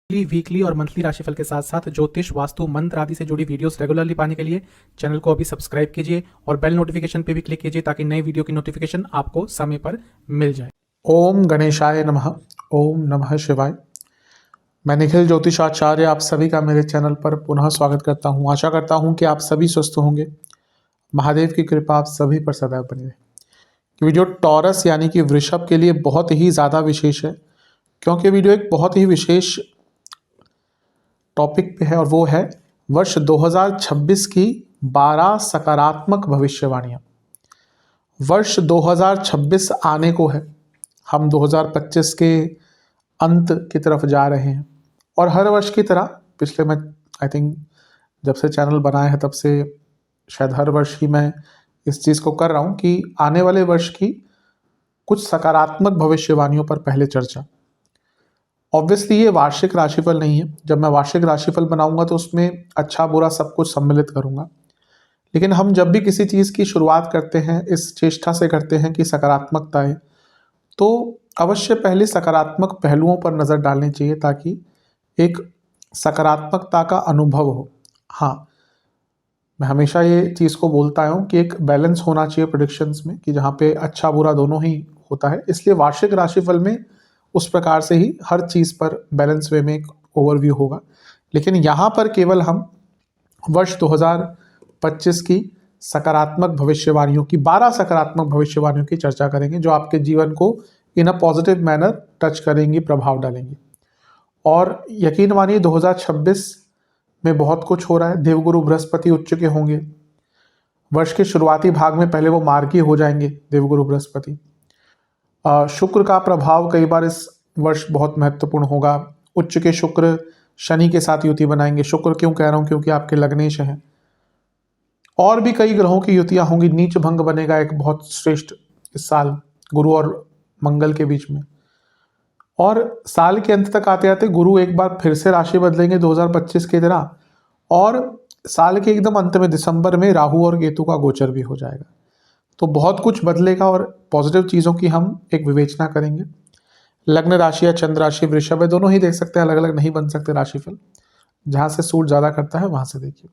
Weekly और monthly राशिफल के साथ साथ ज्योतिष, वास्तु, मंत्र आदि से जुड़ी वीडियोस रेगुलरली पाने के लिए चैनल को अभी सब्सक्राइब कीजिए और बेल नोटिफिकेशन पे भी क्लिक कीजिए ताकि नई वीडियो की नोटिफिकेशन आपको समय पर मिल जाए। ओम गणेशाय नमः। ओम नमः शिवाय। मैं निखिल ज्योतिषाचार्य आप सभी का मेरे चैनल पर पुनः स्वागत करता हूं। आशा करता हूं कि आप सभी स्वस्थ होंगे। महादेव की कृपा आप सभी पर सदैव बनी रहे। वीडियो टॉरस यानी कि वृषभ के लिए बहुत ही ज़्यादा विशेष है, क्योंकि वीडियो एक बहुत ही विशेष टॉपिक पे है और वो है वर्ष 2026 की 12 सकारात्मक भविष्यवाणियाँ। वर्ष 2026 आने को है, हम 2025 के अंत की तरफ जा रहे हैं और हर वर्ष की तरह पिछले मैं आई थिंक जब से चैनल बनाया है तब से शायद हर वर्ष ही मैं इस चीज़ को कर रहा हूँ कि आने वाले वर्ष की कुछ सकारात्मक भविष्यवाणियों पर पहले चर्चा। ऑब्वियसली ये वार्षिक राशिफल नहीं है। जब मैं वार्षिक राशिफल बनाऊंगा तो उसमें अच्छा बुरा सब कुछ सम्मिलित करूंगा, लेकिन हम जब भी किसी चीज़ की शुरुआत करते हैं इस चेष्टा से करते हैं कि सकारात्मकता है, तो अवश्य पहले सकारात्मक पहलुओं पर नज़र डालनी चाहिए ताकि एक सकारात्मकता का अनुभव हो। हाँ, मैं हमेशा ये चीज़ को बोलता आया हूँ कि एक बैलेंस होना चाहिए प्रेडिक्शंस में, कि जहाँ पे अच्छा बुरा दोनों ही होता है। इसलिए वार्षिक राशिफल में उस प्रकार से ही हर चीज़ पर बैलेंस वे में एक ओवरव्यू होगा, लेकिन यहाँ पर केवल हम वर्ष 2025 की सकारात्मक भविष्यवाणियों की 12 सकारात्मक भविष्यवाणियों की चर्चा करेंगे जो आपके जीवन को इन अ पॉजिटिव मैनर टच करेंगी, प्रभाव डालेंगी। और यकीन मानिए 2026 में बहुत कुछ हो रहा है। देवगुरु बृहस्पति उच्च के होंगे। वर्ष के शुरुआती भाग में पहले वो मार्गी हो जाएंगे देवगुरु बृहस्पति। शुक्र का प्रभाव कई बार इस वर्ष बहुत महत्वपूर्ण होगा। उच्च के शुक्र शनि के साथ युति बनाएंगे। शुक्र क्यों कह रहा हूँ, क्योंकि आपके लग्नेश हैं। और भी कई ग्रहों की युतियां होंगी। नीच भंग बनेगा एक बहुत श्रेष्ठ इस साल गुरु और मंगल के बीच में। और साल के अंत तक आते आते गुरु एक बार फिर से राशि बदलेंगे 2025 की तरह, और साल के एकदम अंत में दिसंबर में राहु और केतु का गोचर भी हो जाएगा। तो बहुत कुछ बदलेगा और पॉजिटिव चीज़ों की हम एक विवेचना करेंगे। लग्न राशि या चंद्र राशि वृषभ है, दोनों ही देख सकते हैं, अलग अलग नहीं बन सकते राशिफल। जहाँ से सूट ज़्यादा करता है वहाँ से देखिए।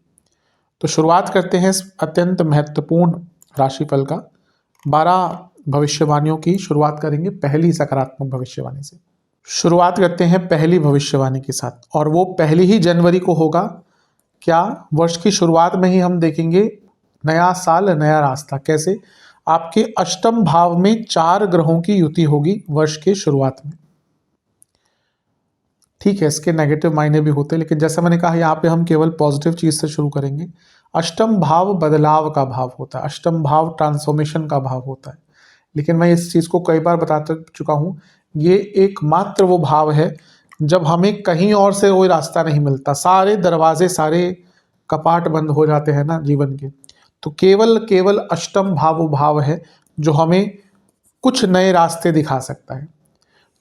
तो शुरुआत करते हैं इस अत्यंत महत्वपूर्ण राशिफल का। 12 भविष्यवाणियों की शुरुआत करेंगे पहली सकारात्मक भविष्यवाणी से। शुरुआत करते हैं पहली भविष्यवाणी के साथ, और वो पहली ही जनवरी को होगा। क्या वर्ष की शुरुआत में ही हम देखेंगे नया साल नया रास्ता। कैसे? आपके अष्टम भाव में 4 ग्रहों की युति होगी वर्ष की शुरुआत में। ठीक है, इसके नेगेटिव मायने भी होते हैं, लेकिन जैसा मैंने कहा यहाँ पे हम केवल पॉजिटिव चीज से शुरू करेंगे। अष्टम भाव बदलाव का भाव होता है, अष्टम भाव ट्रांसफॉर्मेशन का भाव होता है। लेकिन मैं इस चीज को कई बार बता चुका हूँ, ये एकमात्र वो भाव है जब हमें कहीं और से कोई रास्ता नहीं मिलता, सारे दरवाजे सारे कपाट बंद हो जाते हैं ना जीवन के, तो केवल अष्टम भाव वो भाव है जो हमें कुछ नए रास्ते दिखा सकता है।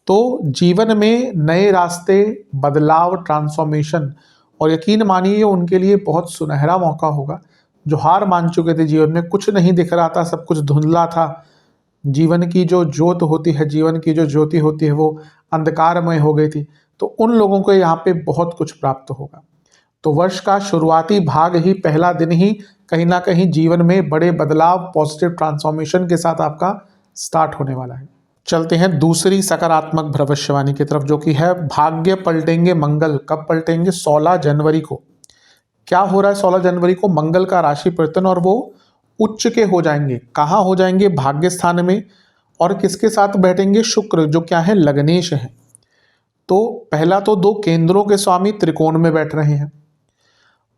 तो जीवन में नए रास्ते, बदलाव, ट्रांसफॉर्मेशन, और यकीन मानिए उनके लिए बहुत सुनहरा मौका होगा। जो हार मान चुके थे जीवन में, कुछ नहीं दिख रहा था, सब कुछ धुंधला था, जीवन की जो ज्योत होती है, जीवन की जो ज्योति होती है वो अंधकारमय हो गई थी, तो उन लोगों को यहाँ पे बहुत कुछ प्राप्त होगा। तो वर्ष का शुरुआती भाग ही, पहला दिन ही कहीं ना कहीं जीवन में बड़े बदलाव, पॉजिटिव ट्रांसफॉर्मेशन के साथ आपका स्टार्ट होने वाला है। चलते हैं दूसरी सकारात्मक भविष्यवाणी की तरफ, जो कि है भाग्य पलटेंगे मंगल। कब पलटेंगे? 16 जनवरी को। क्या हो रहा है 16 जनवरी को? मंगल का राशि परिवर्तन, और वो उच्च के हो जाएंगे। कहाँ हो जाएंगे? भाग्य स्थान में। और किसके साथ बैठेंगे? शुक्र, जो क्या है लग्नेश है। तो पहला तो 2 केंद्रों के स्वामी त्रिकोण में बैठ रहे हैं।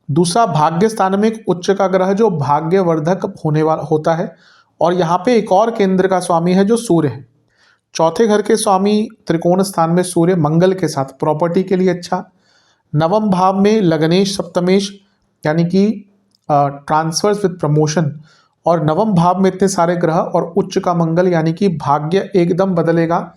दूसरा, भाग्य स्थान में एक उच्च का ग्रह जो भाग्यवर्धक होने वाला होता है, और यहाँ पे एक और केंद्र का स्वामी है जो सूर्य है। चौथे घर के स्वामी त्रिकोण स्थान में सूर्य मंगल के साथ, प्रॉपर्टी के लिए अच्छा। नवम भाव में लग्नेश सप्तमेश, यानी कि ट्रांसफर्स विद प्रमोशन, और नवम भाव में इतने सारे ग्रह और उच्च का मंगल, यानी कि भाग्य एकदम बदलेगा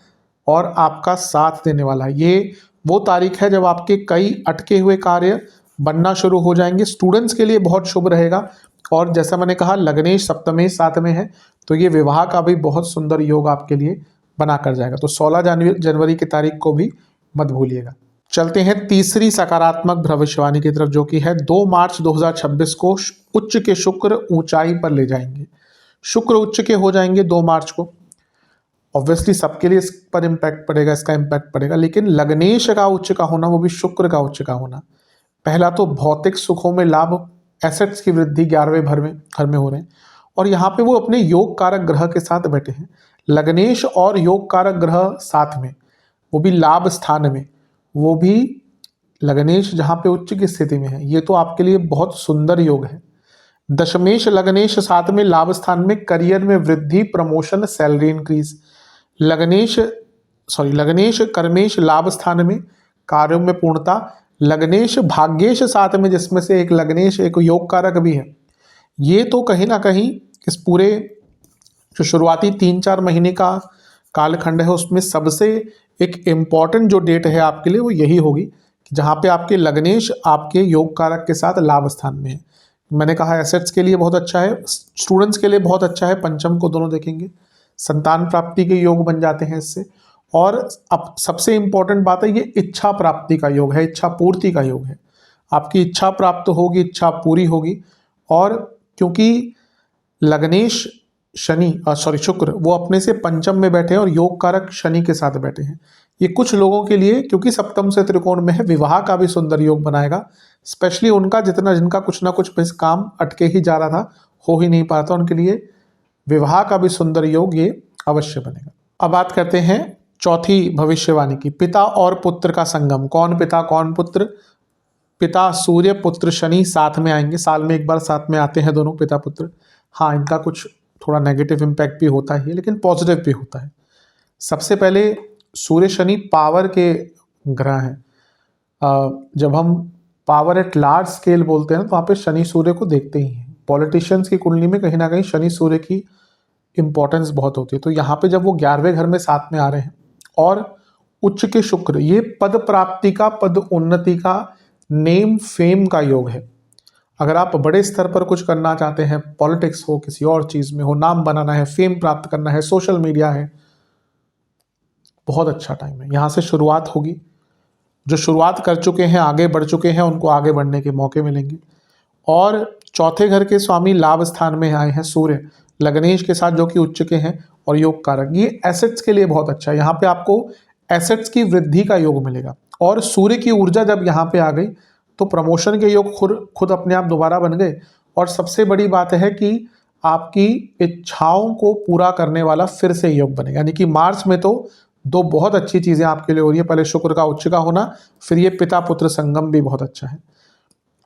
और आपका साथ देने वाला है। ये वो तारीख है जब आपके कई अटके हुए कार्य बनना शुरू हो जाएंगे। स्टूडेंट्स के लिए बहुत शुभ रहेगा। और जैसा मैंने कहा लग्नेश सप्तमेश साथ में है, तो ये विवाह का भी बहुत सुंदर योग आपके लिए बनाकर जाएगा। तो 16 जनवरी की तारीख को भी मत भूलिएगा। चलते हैं तीसरी सकारात्मक भविष्यवाणी की तरफ, जो कि है 2 मार्च 2026 को उच्च के शुक्र ऊंचाई पर ले जाएंगे। शुक्र उच्च के हो जाएंगे 2 मार्च को। ऑब्वियसली सबके लिए इस पर इम्पैक्ट पड़ेगा, इसका इम्पैक्ट पड़ेगा, लेकिन लग्नेश का उच्च का होना, वो भी शुक्र का उच्च का होना, पहला तो भौतिक सुखों में लाभ, एसेट्स की वृद्धि 11वें घर में हो रहे हैं, और यहाँ पे वो अपने योग कारक ग्रह के साथ बैठे हैं। लग्नेश और योग कारक ग्रह साथ में, वो भी लाभ स्थान में, वो भी लग्नेश जहाँ पे उच्च की स्थिति में है, ये तो आपके लिए बहुत सुंदर योग है। दशमेश लग्नेश साथ में लाभ स्थान में, करियर में वृद्धि, प्रमोशन, सैलरी इंक्रीज। लग्नेश कर्मेश लाभ स्थान में, कार्यों में पूर्णता। लग्नेश भाग्येश साथ में, जिसमें से एक लग्नेश एक योग कारक भी है। ये तो कहीं ना कहीं इस पूरे जो शुरुआती 3-4 महीने का कालखंड है, उसमें सबसे एक इम्पॉर्टेंट जो डेट है आपके लिए वो यही होगी, जहाँ पे आपके लग्नेश आपके योग कारक के साथ लाभ स्थान में है। मैंने कहा एसेट्स के लिए बहुत अच्छा है, स्टूडेंट्स के लिए बहुत अच्छा है, पंचम को दोनों देखेंगे, संतान प्राप्ति के योग बन जाते हैं इससे। और अब सबसे इंपॉर्टेंट बात है, ये इच्छा प्राप्ति का योग है, इच्छा पूर्ति का योग है। आपकी इच्छा प्राप्त होगी, इच्छा पूरी होगी। और क्योंकि लग्नेश शुक्र वो अपने से पंचम में बैठे हैं और योग कारक शनि के साथ बैठे हैं, ये कुछ लोगों के लिए, क्योंकि सप्तम से त्रिकोण में है, विवाह का भी सुंदर योग बनाएगा। स्पेशली उनका जिनका कुछ ना कुछ बस काम अटके ही जा रहा था, हो ही नहीं पाता, उनके लिए विवाह का भी सुंदर योग ये अवश्य बनेगा। अब बात करते हैं चौथी भविष्यवाणी की, पिता और पुत्र का संगम। कौन पिता कौन पुत्र? पिता सूर्य, पुत्र शनि साथ में आएंगे, साल में एक बार साथ में आते हैं दोनों पिता पुत्र। हाँ, इनका कुछ थोड़ा नेगेटिव इम्पैक्ट भी होता है, लेकिन पॉजिटिव भी होता है। सबसे पहले सूर्य शनि पावर के ग्रह हैं। जब हम पावर एट लार्ज स्केल बोलते हैं ना, तो वहाँ पे शनि सूर्य को देखते ही हैं। पॉलिटिशियंस की कुंडली में कहीं ना कहीं शनि सूर्य की इंपॉर्टेंस बहुत होती है। तो यहाँ पे जब वो 11वें घर में साथ में आ रहे हैं और उच्च के शुक्र, ये पद प्राप्ति का, पद उन्नति का, नेम फेम का योग है। अगर आप बड़े स्तर पर कुछ करना चाहते हैं, पॉलिटिक्स हो, किसी और चीज में हो, नाम बनाना है, फेम प्राप्त करना है, सोशल मीडिया है, बहुत अच्छा टाइम है। यहाँ से शुरुआत होगी। जो शुरुआत कर चुके हैं, आगे बढ़ चुके हैं, उनको आगे बढ़ने के मौके मिलेंगे। और चौथे घर के स्वामी लाभ स्थान में आए हैं सूर्य, लग्नेश के साथ, जो कि उच्च के हैं और योग कारक। ये एसेट्स के लिए बहुत अच्छा है। यहाँ पे आपको एसेट्स की वृद्धि का योग मिलेगा। और सूर्य की ऊर्जा जब यहाँ पे आ गई तो प्रमोशन के योग खुद अपने आप दोबारा बन गए। और सबसे बड़ी बात है कि आपकी इच्छाओं को पूरा करने वाला फिर से योग बनेगा। यानी कि मार्च में तो 2 बहुत अच्छी चीजें आपके लिए हो रही है। पहले शुक्र का उच्च का होना, फिर ये पिता पुत्र संगम भी बहुत अच्छा है।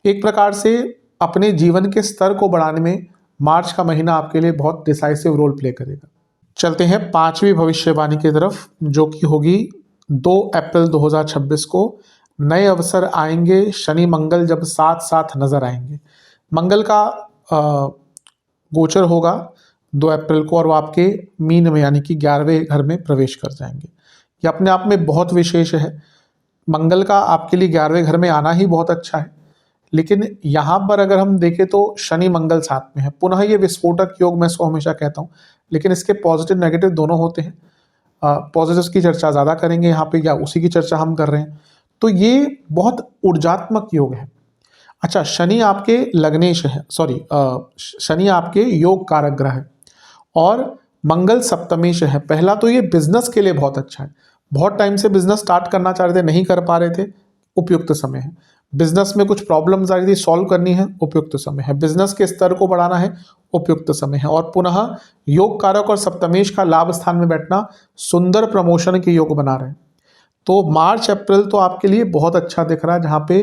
एक प्रकार से अपने जीवन के स्तर को बढ़ाने में मार्च का महीना आपके लिए बहुत डिसाइसिव रोल प्ले करेगा। चलते हैं 5वीं भविष्यवाणी की तरफ, जो कि होगी 2 अप्रैल 2026 को। नए अवसर आएंगे, शनि मंगल जब साथ साथ नजर आएंगे। मंगल का गोचर होगा 2 अप्रैल को, और वो आपके मीन में यानी कि 11वें घर में प्रवेश कर जाएंगे। ये अपने आप में बहुत विशेष है। मंगल का आपके लिए 11वें घर में आना ही बहुत अच्छा है। लेकिन यहाँ पर अगर हम देखें तो शनि मंगल साथ में है। पुनः ये विस्फोटक योग मैं इसको हमेशा कहता हूँ, लेकिन इसके पॉजिटिव नेगेटिव दोनों होते हैं। पॉजिटिव्स की चर्चा ज़्यादा करेंगे यहाँ पे, या उसी की चर्चा हम कर रहे हैं। तो ये बहुत ऊर्जात्मक योग है। अच्छा, शनि आपके लग्नेश है, शनि आपके योग कारक ग्रह है और मंगल सप्तमेश है। पहला तो ये बिजनेस के लिए बहुत अच्छा है। बहुत टाइम से बिजनेस स्टार्ट करना चाह रहे थे, नहीं कर पा रहे थे, उपयुक्त समय है। बिजनेस में कुछ प्रॉब्लम्स आ रही थी, सॉल्व करनी है, उपयुक्त समय है। बिजनेस के स्तर को बढ़ाना है, उपयुक्त समय है। और पुनः योग कारक और सप्तमेश का लाभ स्थान में बैठना सुंदर प्रमोशन के योग बना रहे हैं। तो मार्च अप्रैल तो आपके लिए बहुत अच्छा दिख रहा है, जहाँ पे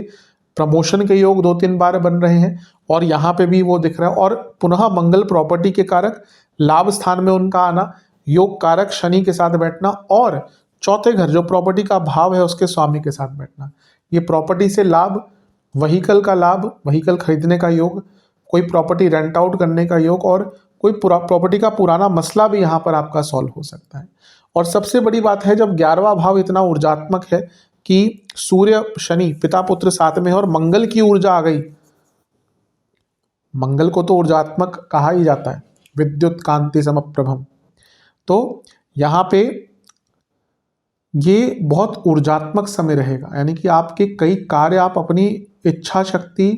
प्रमोशन के योग 2-3 बार बन रहे हैं और यहाँ पे भी वो दिख रहा है। और पुनः मंगल प्रॉपर्टी के कारक, लाभ स्थान में उनका आना, योग कारक शनि के साथ बैठना, और चौथे घर जो प्रॉपर्टी का भाव है उसके स्वामी के साथ बैठना। ये प्रॉपर्टी से लाभ, व्हीकल का लाभ, व्हीकल खरीदने का योग, कोई प्रॉपर्टी रेंट आउट करने का योग, और कोई प्रॉपर्टी का पुराना मसला भी यहाँ पर आपका सॉल्व हो सकता है। और सबसे बड़ी बात है, जब 11वां भाव इतना ऊर्जात्मक है कि सूर्य शनि पिता पुत्र साथ में है और मंगल की ऊर्जा आ गई। मंगल को तो ऊर्जात्मक कहा ही जाता है, विद्युत कांति समप्रभम। तो यहाँ पे ये बहुत ऊर्जात्मक समय रहेगा, यानी कि आपके कई कार्य आप अपनी इच्छा शक्ति,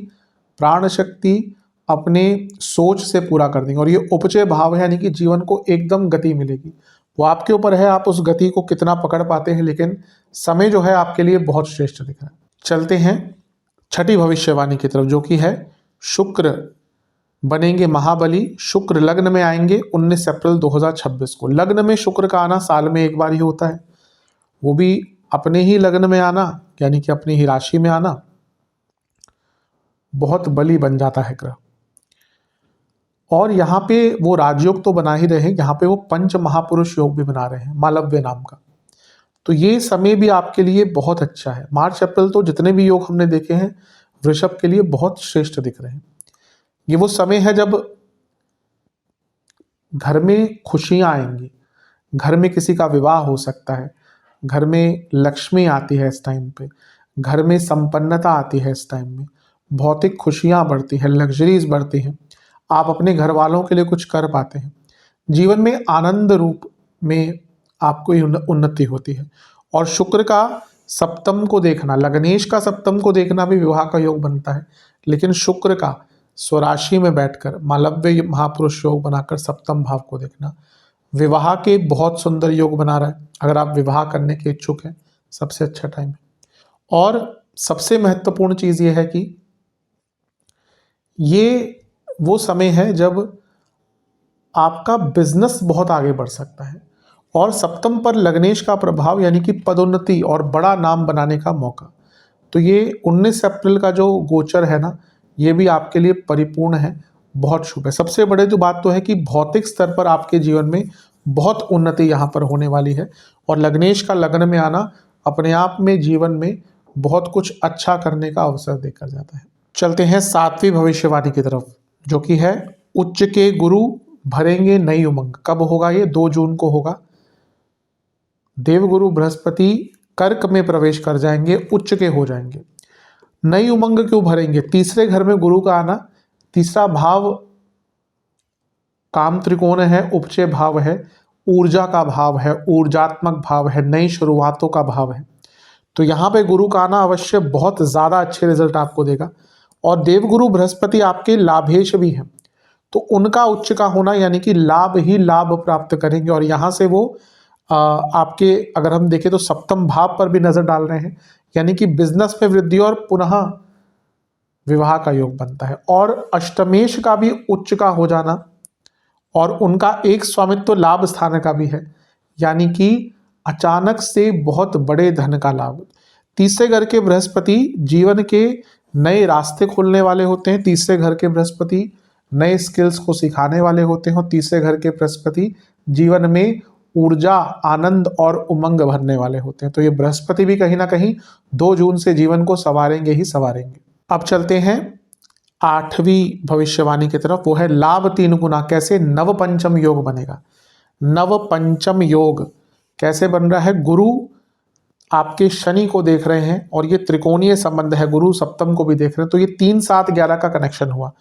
प्राण शक्ति, अपने सोच से पूरा कर देंगे। और ये उपचय भाव है, यानी कि जीवन को एकदम गति मिलेगी। वो आपके ऊपर है, आप उस गति को कितना पकड़ पाते हैं, लेकिन समय जो है आपके लिए बहुत श्रेष्ठ दिख रहा है। चलते हैं छठी भविष्यवाणी की तरफ, जो कि है शुक्र बनेंगे महाबली। शुक्र लग्न में आएंगे 19 अप्रैल 2026 को। लग्न में शुक्र का आना साल में एक बार ही होता है, वो भी अपने ही लग्न में आना, यानी कि अपनी ही राशि में आना बहुत बली बन जाता है ग्रह। और यहाँ पे वो राजयोग तो बना ही रहे हैं, यहाँ पे वो पंच महापुरुष योग भी बना रहे हैं मालव्य नाम का। तो ये समय भी आपके लिए बहुत अच्छा है। मार्च अप्रैल तो जितने भी योग हमने देखे हैं वृषभ के लिए बहुत श्रेष्ठ दिख रहे हैं। ये वो समय है जब घर में खुशियां आएंगी, घर में किसी का विवाह हो सकता है, घर में लक्ष्मी आती है इस टाइम पे, घर में संपन्नता आती है इस टाइम में, भौतिक खुशियां बढ़ती हैं, लग्जरीज बढ़ती हैं, आप अपने घर वालों के लिए कुछ कर पाते हैं, जीवन में आनंद रूप में आपको उन्नति होती है। और शुक्र का सप्तम को देखना, लग्नेश का सप्तम को देखना भी विवाह का योग बनता है, लेकिन शुक्र का स्वराशि में बैठकर मालव्य महापुरुष योग बनाकर सप्तम भाव को देखना विवाह के बहुत सुंदर योग बना रहा है। अगर आप विवाह करने के इच्छुक हैं, सबसे अच्छा टाइम है। और सबसे महत्वपूर्ण चीज ये है कि ये वो समय है जब आपका बिजनेस बहुत आगे बढ़ सकता है। और सप्तम पर लग्नेश का प्रभाव, यानी कि पदोन्नति और बड़ा नाम बनाने का मौका। तो ये 19 अप्रैल का जो गोचर है ना, ये भी आपके लिए परिपूर्ण है, बहुत शुभ है। सबसे बड़े जो बात तो है कि भौतिक स्तर पर आपके जीवन में बहुत उन्नति यहाँ पर होने वाली है। और लग्नेश का लग्न में आना अपने आप में जीवन में बहुत कुछ अच्छा करने का अवसर देकर जाता है। चलते हैं सातवीं भविष्यवाणी की तरफ, जो कि है उच्च के गुरु भरेंगे नई उमंग। कब होगा ये? 2 जून को होगा। देवगुरु बृहस्पति कर्क में प्रवेश कर जाएंगे, उच्च के हो जाएंगे। नई उमंग क्यों भरेंगे? तीसरे घर में गुरु का आना, तीसरा भाव काम त्रिकोण है, उपचय भाव है, ऊर्जा का भाव है, ऊर्जात्मक भाव है, नई शुरुआतों का भाव है। तो यहाँ पे गुरु का आना अवश्य बहुत ज़्यादा अच्छे रिजल्ट आपको देगा। और देवगुरु बृहस्पति आपके लाभेश भी हैं, तो उनका उच्च का होना यानी कि लाभ ही लाभ प्राप्त करेंगे। और यहाँ से वो आपके अगर हम देखें तो सप्तम भाव पर भी नजर डाल रहे हैं, यानी कि बिजनेस में वृद्धि और पुनः विवाह का योग बनता है। और अष्टमेश का भी उच्च का हो जाना और उनका एक स्वामित्व लाभ स्थान का भी है, यानी कि अचानक से बहुत बड़े धन का लाभ। तीसरे घर के बृहस्पति जीवन के नए रास्ते खोलने वाले होते हैं, तीसरे घर के बृहस्पति नए स्किल्स को सिखाने वाले होते हैं, और तीसरे घर के बृहस्पति जीवन में ऊर्जा, आनंद और उमंग भरने वाले होते हैं। तो ये बृहस्पति भी कहीं ना कहीं 2 जून से जीवन को संवारेंगे ही संवारेंगे। अब चलते हैं 8वीं भविष्यवाणी की तरफ, वो है लाभ 3 गुना। कैसे? नव पंचम योग बनेगा। नव पंचम योग कैसे बन रहा है? गुरु आपके शनि को देख रहे हैं और ये त्रिकोणीय संबंध है, गुरु सप्तम को भी देख रहे हैं, तो ये 3 7 11 का कनेक्शन हुआ।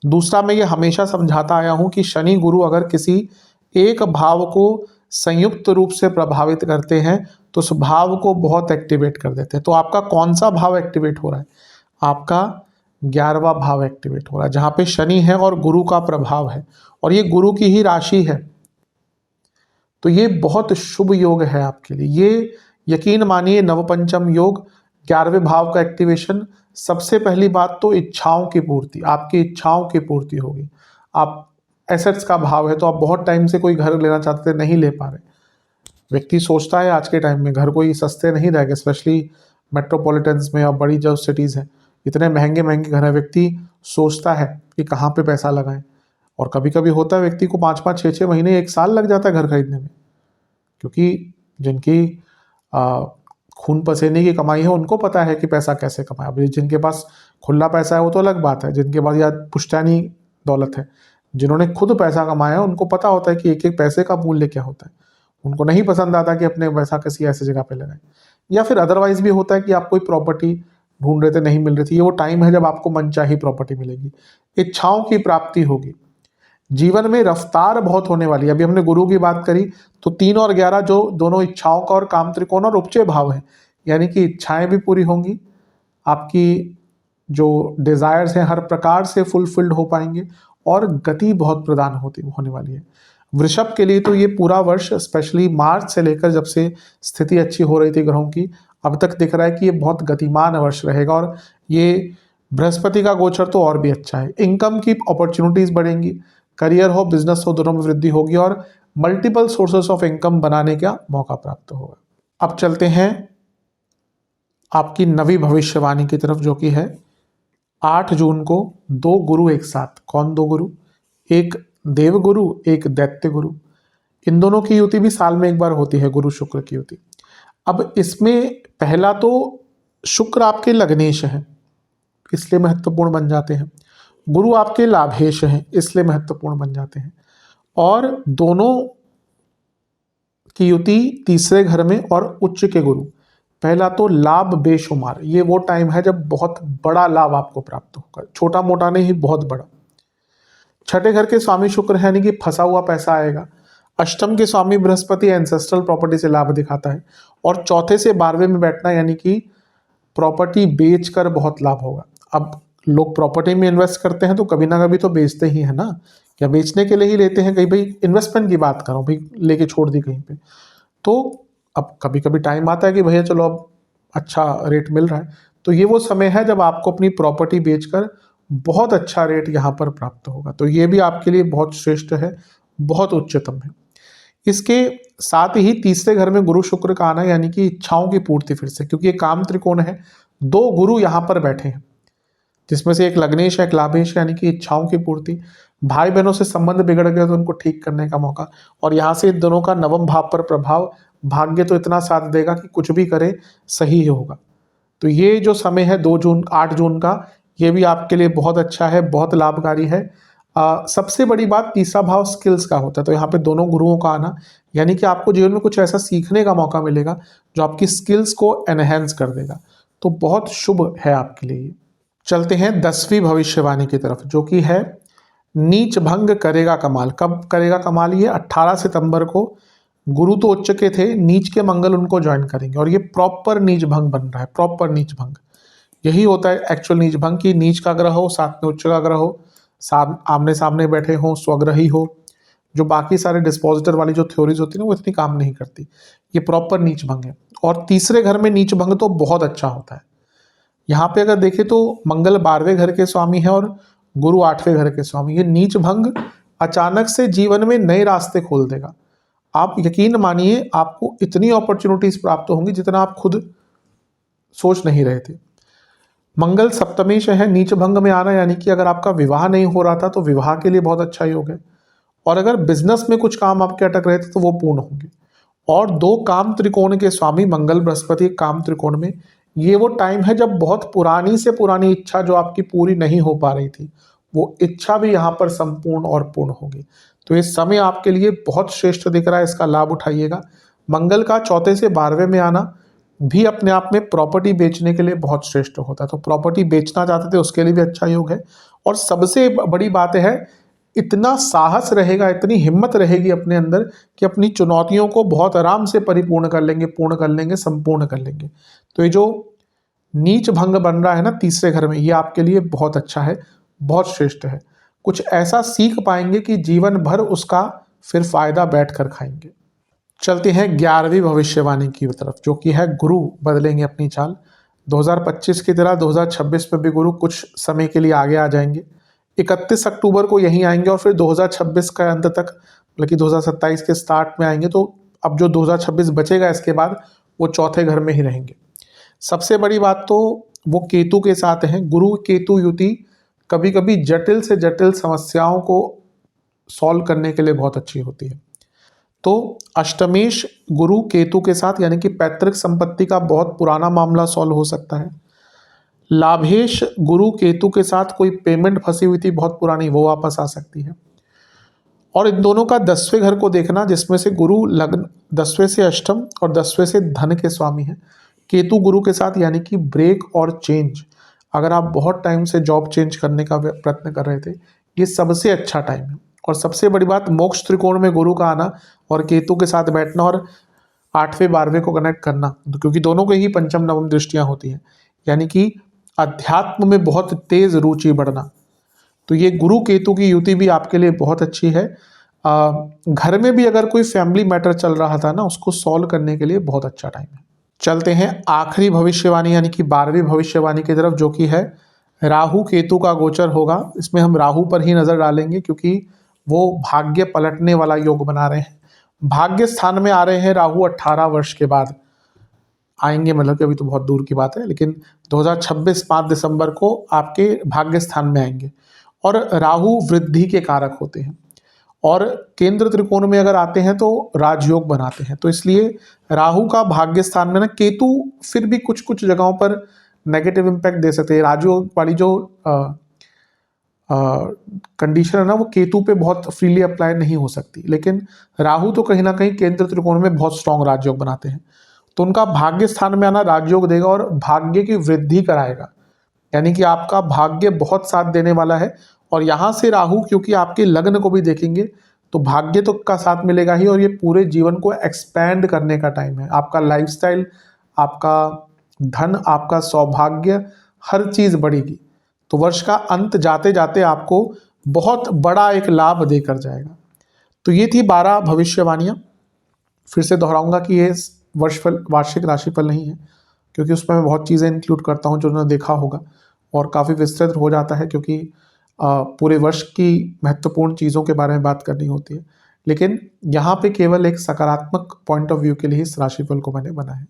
दूसरा, मैं ये हमेशा समझाता आया हूं कि शनि गुरु अगर किसी एक भाव को संयुक्त रूप से प्रभावित करते हैं तो उस भाव को बहुत एक्टिवेट कर देते हैं। तो आपका कौन सा भाव एक्टिवेट हो रहा है? आपका 11वां भाव एक्टिवेट हो रहा है, जहां पे शनि है और गुरु का प्रभाव है, और ये गुरु की ही राशि है। तो ये बहुत शुभ योग है आपके लिए। ये यकीन मानिए नवपंचम योग, 11वें भाव का एक्टिवेशन। सबसे पहली बात तो इच्छाओं की पूर्ति, आपकी इच्छाओं की पूर्ति होगी। आप एसेट्स का भाव है, तो आप बहुत टाइम से कोई घर लेना चाहते थे, नहीं ले पा रहे। व्यक्ति सोचता है आज के टाइम में घर कोई सस्ते नहीं रह गए, स्पेशली मेट्रोपॉलिटन्स में और बड़ी जो सिटीज़ हैं, इतने महंगे महंगे घर है। व्यक्ति सोचता है कि कहाँ पे पैसा लगाएं, और कभी कभी होता है व्यक्ति को 5 6 6 महीने 1 साल लग जाता है घर खरीदने में, क्योंकि जिनकी खून पसीने की कमाई है उनको पता है कि पैसा कैसे कमाए। अभी जिनके पास खुला पैसा है वो तो अलग बात है, जिनके पास या पुश्तैनी दौलत है, जिन्होंने खुद पैसा कमाया है उनको पता होता है कि एक एक पैसे का मूल्य क्या होता है। उनको नहीं पसंद आता कि अपने पैसा किसी ऐसी जगह पे लगाएं। या फिर अदरवाइज भी होता है कि आप कोई प्रॉपर्टी ढूंढ रहे थे, नहीं मिल रही थी, ये वो टाइम है जब आपको मनचाही प्रॉपर्टी मिलेगी, इच्छाओं की प्राप्ति होगी। जीवन में रफ्तार बहुत होने वाली है। अभी हमने गुरु की बात करी तो 3 और 11 जो दोनों इच्छाओं का और काम त्रिकोण और उपचय भाव है, यानी कि इच्छाएं भी पूरी होंगी, आपकी जो डिजायर्स हैं हर प्रकार से फुलफिल्ड हो पाएंगे और गति बहुत प्रदान होने वाली है। वृषभ के लिए तो ये पूरा वर्ष स्पेशली मार्च से लेकर जब से स्थिति अच्छी हो रही थी ग्रहों की, अब तक दिख रहा है कि ये बहुत गतिमान वर्ष रहेगा और ये बृहस्पति का गोचर तो और भी अच्छा है। इनकम की अपॉर्चुनिटीज बढ़ेंगी, करियर हो बिजनेस हो दोनों में वृद्धि होगी और मल्टीपल सोर्सेस ऑफ इनकम बनाने का मौका प्राप्त होगा। अब चलते हैं आपकी नवी भविष्यवाणी की तरफ, जो कि है 8 जून को 2 गुरु एक साथ। कौन 2 गुरु? एक देव गुरु, एक दैत्य गुरु। इन दोनों की युति भी साल में एक बार होती है, गुरु शुक्र की युति। अब इसमें पहला तो शुक्र आपके लग्नेश हैं, इसलिए महत्वपूर्ण बन जाते हैं। गुरु आपके लाभेश हैं, इसलिए महत्वपूर्ण बन जाते हैं। और दोनों की युति तीसरे घर में और उच्च के गुरु। पहला तो लाभ बेशुमार, ये वो टाइम है जब बहुत बड़ा लाभ आपको प्राप्त होगा, छोटा मोटा नहीं, बहुत बड़ा। छठे घर के स्वामी शुक्र है, यानी कि फंसा हुआ पैसा आएगा। अष्टम के स्वामी बृहस्पति एंसेस्ट्रल प्रॉपर्टी से लाभ दिखाता है। और चौथे से 12वें में बैठना, यानी कि प्रॉपर्टी बेचकर बहुत लाभ होगा। अब लोग प्रॉपर्टी में इन्वेस्ट करते हैं तो कभी ना कभी तो बेचते ही है ना, या बेचने के लिए ही लेते हैं, कहीं भाई इन्वेस्टमेंट की बात करो, भाई लेके छोड़ दी कहीं पे। तो अब कभी कभी टाइम आता है कि भैया चलो अब अच्छा रेट मिल रहा है, तो ये वो समय है जब आपको अपनी प्रॉपर्टी बेचकर बहुत अच्छा रेट यहाँ पर प्राप्त होगा। तो ये भी आपके लिए बहुत श्रेष्ठ है, बहुत उच्चतम है। इसके साथ ही तीसरे घर में गुरु शुक्र का आना, यानी कि इच्छाओं की पूर्ति फिर से, क्योंकि ये काम त्रिकोण है, 2 गुरु यहाँ पर बैठे हैं, जिसमें से एक लग्नेश है, एक लाभेश, यानी कि इच्छाओं की पूर्ति। भाई बहनों से संबंध बिगड़ गए तो उनको ठीक करने का मौका। और यहाँ से दोनों का नवम भाव पर प्रभाव, भाग्य तो इतना साथ देगा कि कुछ भी करे सही ही होगा। तो ये जो समय है 8 जून का, ये भी आपके लिए बहुत अच्छा है, बहुत लाभकारी है। सबसे बड़ी बात तीसरा भाव स्किल्स का होता है, तो यहाँ पे दोनों गुरुओं का आना, यानी कि आपको जीवन में कुछ ऐसा सीखने का मौका मिलेगा जो आपकी स्किल्स को एनहेंस कर देगा। तो बहुत शुभ है आपके लिए। चलते हैं 10वीं भविष्यवाणी की तरफ, जो कि है नीच भंग करेगा कमाल। कब करेगा कमाल? ये 18 सितंबर को। गुरु तो उच्च के थे, नीच के मंगल उनको ज्वाइन करेंगे और ये प्रॉपर नीच भंग बन रहा है, प्रॉपर नीच भंग। यही होता है एक्चुअल नीच भंग, की नीच का ग्रह हो साथ में उच्च का ग्रह हो, आमने सामने बैठे हो, स्वग्रही हो। जो बाकी सारे डिस्पोजिटर वाली जो थ्योरीज होती है ना, वो इतनी काम नहीं करती। ये प्रॉपर नीच भंग है। और तीसरे घर में नीच भंग तो बहुत अच्छा होता है। यहाँ पे अगर देखें तो मंगल 12वें घर के स्वामी है और गुरु 8वें घर के स्वामी। ये नीच भंग अचानक से जीवन में नए रास्ते खोल देगा। आप यकीन मानिए, आपको इतनी अपॉर्चुनिटीज प्राप्त होंगी जितना आप खुद सोच नहीं रहे थे। मंगल सप्तमेश है, नीच भंग में आना, यानी कि अगर आपका विवाह नहीं हो रहा था तो विवाह के लिए बहुत अच्छा योग है। और अगर बिजनेस में कुछ काम आपके अटक रहे थे तो वो पूर्ण होंगे। और 2 काम त्रिकोण के स्वामी मंगल बृहस्पति काम त्रिकोण में, ये वो टाइम है जब बहुत पुरानी से पुरानी इच्छा जो आपकी पूरी नहीं हो पा रही थी, वो इच्छा भी यहाँ पर संपूर्ण और पूर्ण होगी। तो ये समय आपके लिए बहुत श्रेष्ठ दिख रहा है, इसका लाभ उठाइएगा। मंगल का चौथे से 12वें में आना भी अपने आप में प्रॉपर्टी बेचने के लिए बहुत श्रेष्ठ होता है। तो प्रॉपर्टी बेचना चाहते थे उसके लिए भी अच्छा योग है। और सबसे बड़ी बात है, इतना साहस रहेगा, इतनी हिम्मत रहेगी अपने अंदर कि अपनी चुनौतियों को बहुत आराम से परिपूर्ण कर लेंगे, पूर्ण कर लेंगे, संपूर्ण कर लेंगे। तो ये जो नीच भंग बन रहा है ना तीसरे घर में, ये आपके लिए बहुत अच्छा है, बहुत श्रेष्ठ है। कुछ ऐसा सीख पाएंगे कि जीवन भर उसका फिर फायदा बैठ कर खाएंगे। चलते हैं 11वीं भविष्यवाणी की तरफ, जो कि है गुरु बदलेंगे अपनी चाल। 2025 की तरह 2026 में भी गुरु कुछ समय के लिए आगे आ जाएंगे। 31 अक्टूबर को यहीं आएंगे और फिर 2026 का अंत तक, मतलब कि 2027 के स्टार्ट में आएंगे। तो अब जो 2026 बचेगा इसके बाद, वो चौथे घर में ही रहेंगे। सबसे बड़ी बात तो वो केतु के साथ हैं। गुरु केतु युति कभी कभी जटिल से जटिल समस्याओं को सॉल्व करने के लिए बहुत अच्छी होती है। तो अष्टमेश गुरु केतु के साथ, यानी कि पैतृक संपत्ति का बहुत पुराना मामला सॉल्व हो सकता है। लाभेश गुरु केतु के साथ कोई पेमेंट फंसी हुई थी बहुत पुरानी, वो वापस आ सकती है। और इन दोनों का 10वें घर को देखना, जिसमें से गुरु लग्न 10वें से अष्टम और 10वें से धन के स्वामी हैं। केतु गुरु के साथ, यानी कि ब्रेक और चेंज। अगर आप बहुत टाइम से जॉब चेंज करने का प्रयत्न कर रहे थे, ये सबसे अच्छा टाइम है। और सबसे बड़ी बात, मोक्ष त्रिकोण में गुरु का आना और केतु के साथ बैठना और 8वें 12वें को कनेक्ट करना, क्योंकि दोनों के ही पंचम नवम दृष्टियां होती हैं, यानी कि अध्यात्म में बहुत तेज रुचि बढ़ना। तो ये गुरु केतु की युति भी आपके लिए बहुत अच्छी है। घर में भी अगर कोई फैमिली मैटर चल रहा था ना, उसको सॉल्व करने के लिए बहुत अच्छा टाइम है। चलते हैं आखिरी भविष्यवाणी यानी कि 12वीं भविष्यवाणी की तरफ, जो कि है राहु केतु का गोचर होगा। इसमें हम राहु पर ही नजर डालेंगे क्योंकि वो भाग्य पलटने वाला योग बना रहे हैं। भाग्य स्थान में आ रहे हैं राहु 18 वर्ष के बाद आएंगे, मतलब कि अभी तो बहुत दूर की बात है, लेकिन 2026 5 दिसंबर को आपके भाग्य स्थान में आएंगे। और राहु वृद्धि के कारक होते हैं और केंद्र त्रिकोण में अगर आते हैं तो राजयोग बनाते हैं। तो इसलिए राहु का भाग्य स्थान में ना, केतु फिर भी कुछ कुछ जगहों पर नेगेटिव इम्पैक्ट दे सकते हैं। राजयोग वाली जो कंडीशन है ना, वो केतु पे बहुत फ्रीली अप्लाई नहीं हो सकती, लेकिन राहु तो कहीं ना कहीं केंद्र त्रिकोण में बहुत स्ट्रॉन्ग राजयोग बनाते हैं। तो उनका भाग्य स्थान में आना राजयोग देगा और भाग्य की वृद्धि कराएगा, यानी कि आपका भाग्य बहुत साथ देने वाला है। और यहाँ से राहु क्योंकि आपके लग्न को भी देखेंगे तो भाग्य तो का साथ मिलेगा ही, और ये पूरे जीवन को एक्सपैंड करने का टाइम है। आपका लाइफस्टाइल, आपका धन, आपका सौभाग्य, हर चीज़ बढ़ेगी। तो वर्ष का अंत जाते जाते आपको बहुत बड़ा एक लाभ देकर जाएगा। तो ये थी 12 भविष्यवाणियाँ। फिर से दोहराऊंगा कि ये वर्षफल वार्षिक राशिफल नहीं है, क्योंकि उसमें मैं बहुत चीज़ें इंक्लूड करता हूँ जो उन्होंने देखा होगा, और काफ़ी विस्तृत हो जाता है क्योंकि पूरे वर्ष की महत्वपूर्ण चीज़ों के बारे में बात करनी होती है। लेकिन यहाँ पे केवल एक सकारात्मक पॉइंट ऑफ व्यू के लिए इस राशिफल को मैंने बनाया है।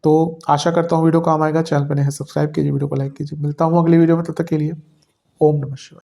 तो आशा करता हूँ वीडियो काम आएगा। चैनल पर नए हैं सब्सक्राइब कीजिए, वीडियो को लाइक कीजिए। मिलता हूँ अगली वीडियो में, तब तक के लिए ओम नमः शिवाय।